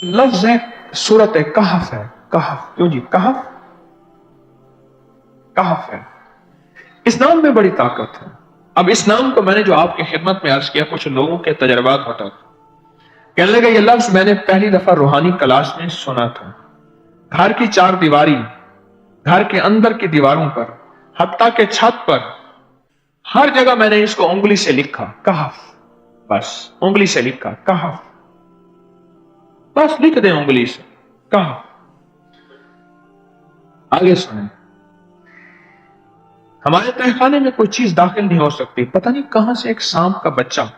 लफ्ज है सूरत कहफ है। कहफ क्यों जी? कहफ कहफ है। इस नाम में बड़ी ताकत है। अब इस नाम को मैंने जो आपकी खिदमत में अर्ज किया, कुछ लोगों के तजर्बात बता, कहने लगे ये लफ्ज मैंने पहली दफा रूहानी क्लास में सुना था। घर की चार दीवारी, घर के अंदर की दीवारों पर, हत्ता के छत पर, हर जगह मैंने इसको उंगली से लिखा कहफ। बस उंगली से लिखा कहफ, बस लिख दें उंगली से कहफ। आगे सुने, हमारे तहखाने में कोई चीज दाखिल नहीं हो सकती। पता नहीं कहां से एक सांप का बच्चा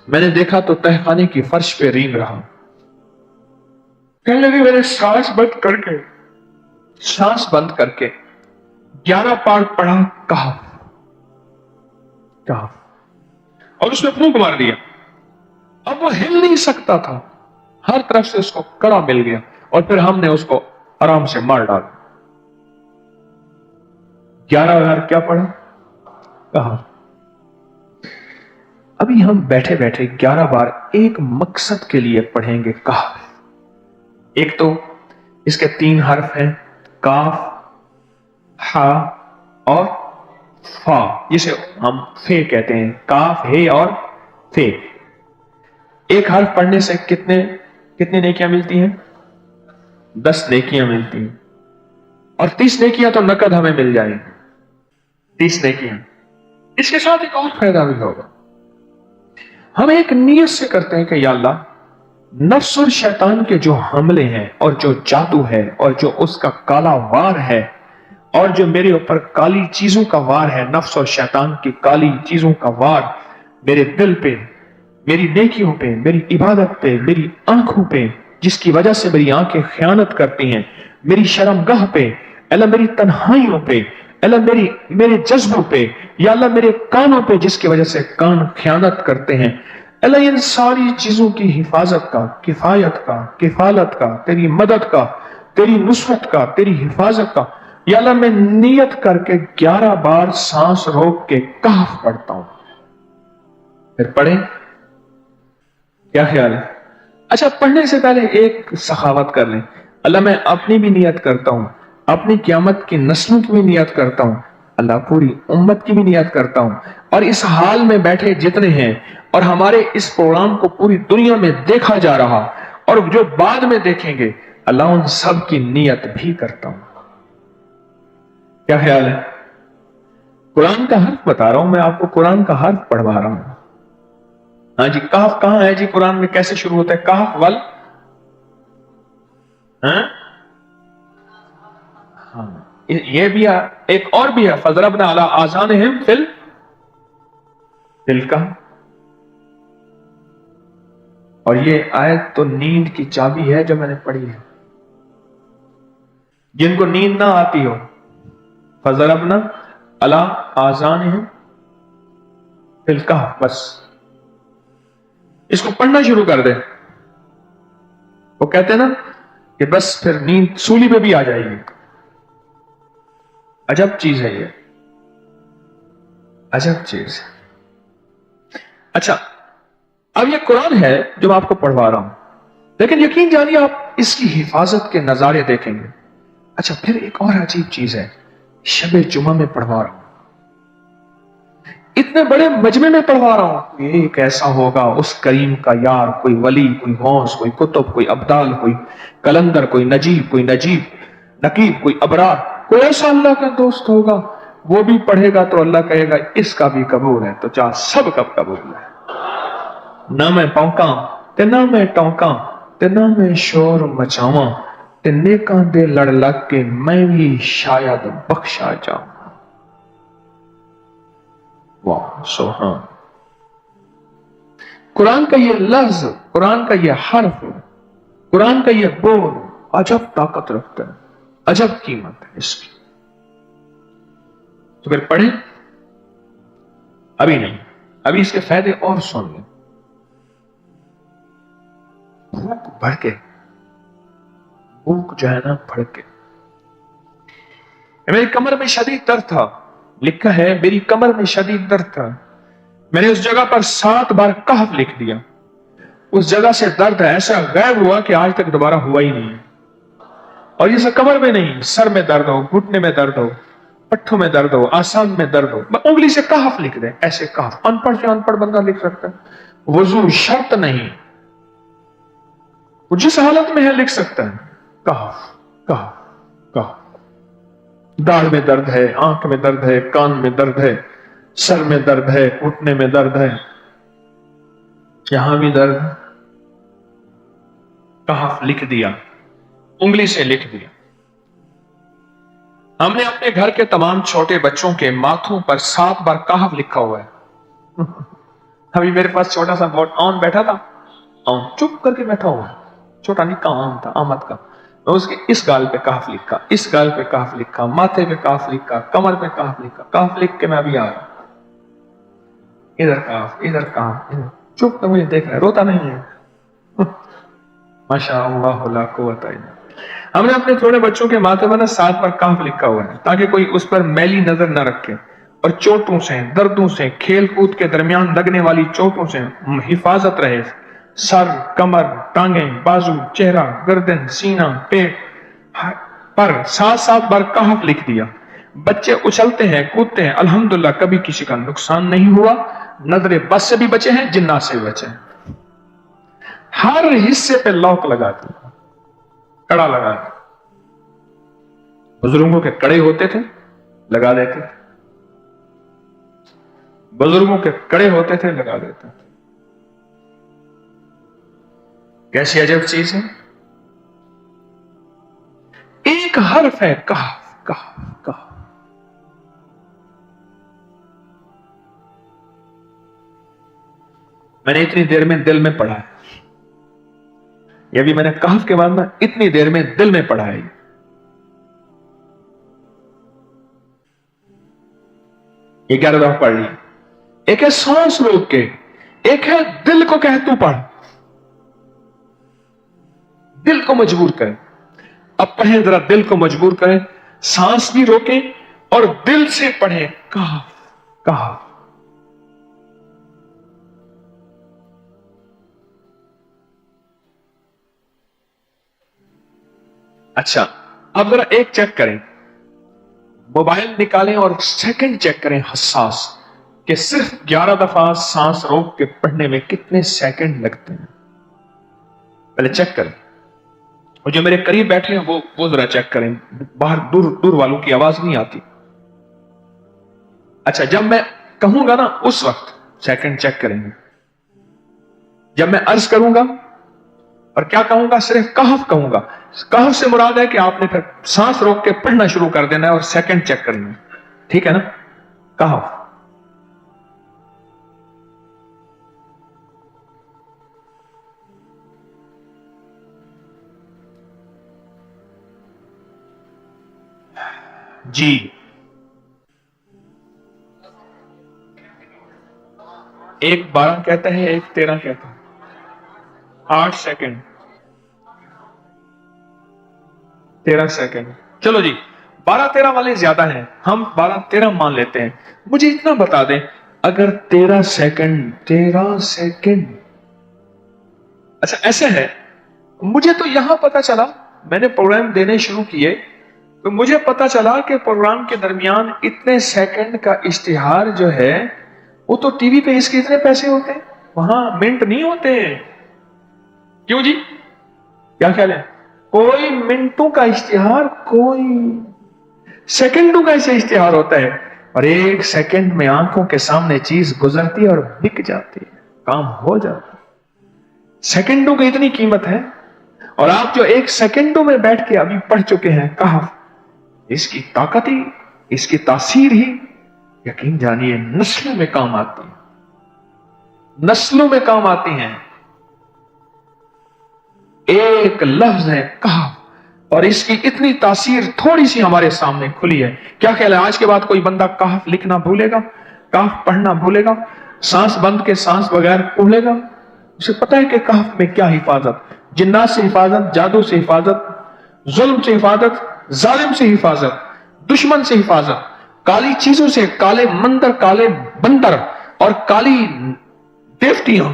मैंने देखा तो तहखाने की फर्श पे रेंग रहा। कहने लगे मैंने सांस बंद करके 11 पार पढ़ा कहफ कहफ, और उसने फूंक मार दिया। अब वो हिल नहीं सकता था, हर तरफ से उसको कड़ा मिल गया, और फिर हमने उसको आराम से मार डाला। 11 बार क्या पढ़ा? कहफ। अभी हम बैठे बैठे 11 बार एक मकसद के लिए पढ़ेंगे कहफ। एक तो इसके 3 हर्फ हैं, काफ, हा और फा, जिसे हम फे कहते हैं। काफ, हे और फे। एक हर्फ पढ़ने से कितने नेकियां मिलती हैं? 10 नेकियां मिलती हैं, और 30 नेकियां तो नकद हमें मिल जाएंगी। 30 नेकियां। इसके साथ एक और फायदा भी होगा। हम एक नियत से करते हैं कि या अल्लाह, नफ्स और शैतान के जो हमले हैं और जो जादू है और जो उसका काला वार है और जो मेरे ऊपर काली चीजों का वार है, नफ्स और शैतान की काली चीजों का वार मेरे दिल पे, मेरी नेकियों पे, मेरी इबादत पे, मेरी आंखों पे, जिसकी वजह से मेरी आंखें खयानत करती हैं, मेरी शर्मगाह पे, अल्लाह मेरी तन्हाइयों पे, अल्लाह मेरे जज्बों पे, या अल्लाह मेरे कानों पे, जिसकी वजह से कान खयानत करते हैं, अल्लाह इन सारी चीजों की हिफाजत का, किफायत का, किफालत का, तेरी मदद का, तेरी नुसरत का, तेरी हिफाजत का, या अल्लाह मैं नियत करके 11 बार सांस रोक के कहफ पढ़ता हूं। फिर पढ़ें, क्या ख्याल है? अच्छा, पढ़ने से पहले एक सखावत कर लें। अल्लाह मैं अपनी भी नियत करता हूं, अपनी क़यामत की नस्लों की भी नियत करता हूं, अल्लाह पूरी उम्मत की भी नियत करता हूं, और इस हाल में बैठे जितने हैं और हमारे इस प्रोग्राम को पूरी दुनिया में देखा जा रहा और जो बाद में देखेंगे, अल्लाह उन सब की नियत भी करता हूं। क्या ख्याल है? कुरान का हर्फ बता रहा हूं मैं आपको, कुरान का हर्फ पढ़वा रहा हूं। हाँ जी, काफ कहां है जी कुरान में? कैसे शुरू होता है? काफ वल, हाँ ये भी है, एक और भी है, फज़रबना अला आज़ानिहिम फिल का। और ये आयत तो नींद की चाबी है जो मैंने पढ़ी है। जिनको नींद ना आती हो, फज़रबना अला आज़ानिहिम फिल का, बस इसको पढ़ना शुरू कर दे। वो कहते हैं ना कि बस फिर नींद सूली पे भी आ जाएगी। अजब चीज है ये, अजब चीज। अच्छा, अब ये कुरान है जो मैं आपको पढ़वा रहा हूं, लेकिन यकीन जानिए आप इसकी हिफाजत के नजारे देखेंगे। अच्छा, फिर एक और अजीब चीज है, शबे जुमा में पढ़वा रहा हूं, इतने बड़े मजमे में पढ़वा रहा हूं। ये कैसा होगा उस करीम का यार, कोई वली, कोई गौस, कोई कुतुब, कोई अब्दाल, कोई कलंदर, कोई नजीब, कोई नकीब, कोई अबरार, कोई ऐसा अल्लाह का दोस्त होगा, वो भी पढ़ेगा तो अल्लाह कहेगा इसका भी कबूल है, तो चाह सब कब कबूल है। ना मैं पौंका ते ना मैं टौंका ते ना मैं शोर मचावा ते नेकां दे लड़ लग के मैं भी शायद बख्शा जाऊं। वाह सुभान। कुरान का ये लफ्ज, कुरान का ये हर्फ, कुरान का ये बोल अजब ताकत रखता है, अजब कीमत है इसकी। तो फिर पढ़े? अभी नहीं, अभी इसके फायदे और सुन लें। भूख बढ़ के, भूख जो है ना बढ़ के, मेरी कमर में शदीद दर्द था, लिखा है मेरी कमर में शदीद दर्द था, मैंने उस जगह पर 7 बार कहफ लिख दिया। उस जगह से दर्द ऐसा गायब हुआ कि आज तक दोबारा हुआ ही नहीं। और ये सब कमर में नहीं, सर में दर्द हो, घुटने में दर्द हो, पट्ठों में दर्द हो, आसान में दर्द हो, उंगली से कहफ लिख दे, ऐसे कहफ। अनपढ़ से अनपढ़ बंदा लिख सकता है, वजू शर्त नहीं, वो जिस हालत में है लिख सकता है। कहफ कहफ कहफ। दाढ़ में दर्द है, आंख में दर्द है, कान में दर्द है, सर में दर्द है, घुटने में दर्द है, यहां भी दर्द, कहफ लिख दिया, उंगली से लिख दिया। हमने अपने घर के तमाम छोटे बच्चों के माथों पर 7 बार कहफ लिखा हुआ है। अभी मेरे पास छोटा सा बोर्ड ऑन बैठा था, ऑन चुप करके बैठा हुआ, छोटा निक्का आम था, आमद का। मैं उसके इस गाल पे कहफ लिखा, इस गाल पे कहफ लिखा, माथे पे कहफ लिखा, कमर पे कहफ लिखा, कहफ लिख के मैं अभी आ रहा, इधर कहफ, इधर कहफ, इधर चुप तो मुझे देख रहा है, रोता नहीं है। माशाअल्लाह ला कुव्वता इल्ला। हमने अपने छोटे बच्चों के माथे पर 7 बार कहफ लिखा हुआ है ताकि कोई उस पर मैली नजर न रखे और चोटों से, दर्दों से, खेल कूद के दरमियान लगने वाली चोटों से हिफाजत रहे। सर, कमर, टांगें, बाजू, चेहरा, गर्दन, सीना, पेट पर 7-7 बार कहफ लिख दिया। बच्चे उछलते हैं, कूदते हैं, अल्हम्दुलिल्लाह कभी किसी का नुकसान नहीं हुआ। नजरे बस से भी बचे हैं, जिन्नात से भी बचे हैं। हर हिस्से पे लॉक लगा दिया, कड़ा लगा दिया। बुजुर्गों के कड़े होते थे, लगा देते थे, बुजुर्गों के कड़े होते थे, लगा देते थे। कैसी अजब चीज है। एक हर्फ है कहफ कहफ कहफ। मैंने इतनी देर में दिल में पढ़ा है, ये भी मैंने कहफ के बाद में इतनी देर में दिल में पढ़ा है। ये 11 दफा पढ़ ली। एक है सांस रोक के, एक है दिल को कह तू पढ़, दिल को मजबूर करें। अब पढ़ें, जरा दिल को मजबूर करें, सांस भी रोकें और दिल से पढ़ें कहफ कहफ। अच्छा, अब जरा एक चेक करें, मोबाइल निकालें और सेकंड चेक करें हसास कि सिर्फ 11 दफा सांस रोक के पढ़ने में कितने सेकंड लगते हैं। पहले चेक करें, और जो मेरे करीब बैठे हैं वो जरा चेक करें, बाहर दूर दूर वालों की आवाज नहीं आती। अच्छा, जब मैं कहूंगा ना उस वक्त सेकंड चेक करेंगे। जब मैं अर्ज करूंगा और क्या कहूंगा, सिर्फ कहफ कहूंगा। कहफ से मुराद है कि आपने फिर सांस रोक के पढ़ना शुरू कर देना है और सेकंड चेक करना है, ठीक है ना। कहफ। जी, एक 12 कहता है, एक 13 कहता है। 8 सेकंड, 13 सेकंड। चलो जी, 12-13 वाले ज्यादा हैं, हम 12-13 मान लेते हैं। मुझे इतना बता दें, अगर 13 सेकंड, 13 सेकंड, अच्छा ऐसे है, मुझे तो यहां पता चला, मैंने प्रोग्राम देने शुरू किए तो मुझे पता चला कि प्रोग्राम के दरमियान इतने सेकंड का इश्तिहार जो है वो तो टीवी पे इसके इतने पैसे होते हैं, वहां मिनट नहीं होते हैं। क्यों जी, क्या ख्याल है? कोई मिनटों का इश्तिहार, कोई सेकंडों का ऐसे इश्तिहार होता है, और एक सेकंड में आंखों के सामने चीज गुजरती है और बिक जाती है, काम हो जाता है। सेकंडों की इतनी कीमत है, और आप जो एक सेकंडों में बैठ के अभी पढ़ चुके हैं कहफ, इसकी ताकत ही, इसकी तासीर ही यकीन जानिए नस्लों में काम आती है, नस्लों में काम आती हैं। एक लफ्ज है कहफ, और इसकी इतनी तासीर थोड़ी सी हमारे सामने खुली है। क्या ख्याल है, आज के बाद कोई बंदा कहफ लिखना भूलेगा, कहफ पढ़ना भूलेगा, सांस बंद के सांस बगैर भूलेगा? उसे पता है कि कहफ में क्या हिफाजत, जिन्नात से हिफाजत, जादू से हिफाजत, जुल्म से हिफाजत, जालिम से हिफाजत, दुश्मन से हिफाजत, काली चीजों से, काले मंदिर, काले बंदर और काली देवतियां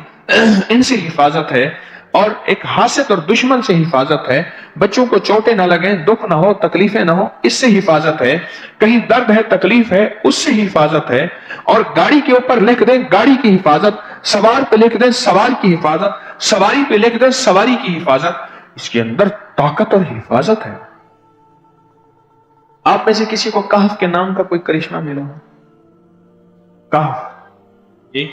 इनसे हिफाजत है, और एक हासिद और दुश्मन से हिफाजत है, बच्चों को चोटें ना लगे, दुख ना हो, तकलीफें ना हो, इससे हिफाजत है, कहीं दर्द है, तकलीफ है, उससे हिफाजत है, और गाड़ी के ऊपर लिख दें गाड़ी की हिफाजत, सवार पे लिख दें सवार की हिफाजत, सवारी पे लिख दें सवारी की हिफाजत, इसके अंदर ताकत और हिफाजत है। आप में से किसी को कहफ के नाम का कोई करिश्मा मिला हो? कहफ जी,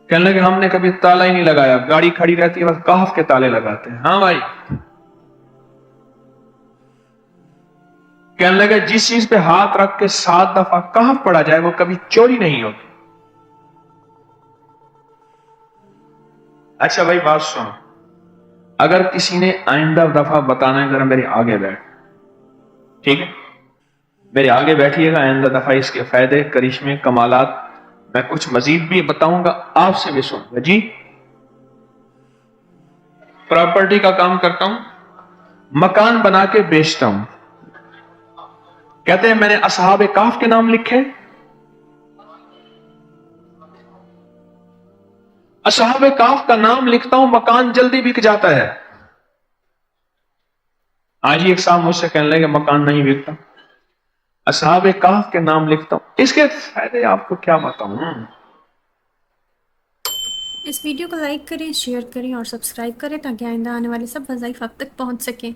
कहने लगे हमने कभी ताला ही नहीं लगाया, गाड़ी खड़ी रहती है बस कहफ के ताले लगाते हैं। हाँ भाई, कहने लगे जिस चीज पे हाथ रख के 7 दफा कहफ पड़ा जाए वो कभी चोरी नहीं होती। अच्छा भाई बात सुनो, अगर किसी ने आइंदा दफा बताना है, जरा मेरे आगे बैठ, ठीक है, मेरे आगे बैठिएगा, आइंदा दफा इसके फायदे, करिश्मे, कमालात मैं कुछ मजीद भी बताऊंगा, आपसे भी सुनूंगा जी। प्रॉपर्टी का काम करता हूं, मकान बना के बेचता हूं, कहते हैं मैंने असहाब काफ के नाम लिखे, असहाब काफ का नाम लिखता हूं, मकान जल्दी बिक जाता है। आज ही एक साहब मुझसे कहने लगे मकान नहीं बिकता, असहाब काफ के नाम लिखता हूं, इसके फायदे आपको क्या बताऊं। इस वीडियो को लाइक करें, शेयर करें और सब्सक्राइब करें ताकि आइंदा आने वाले सब वज़ाइफ आप तक पहुंच सकें।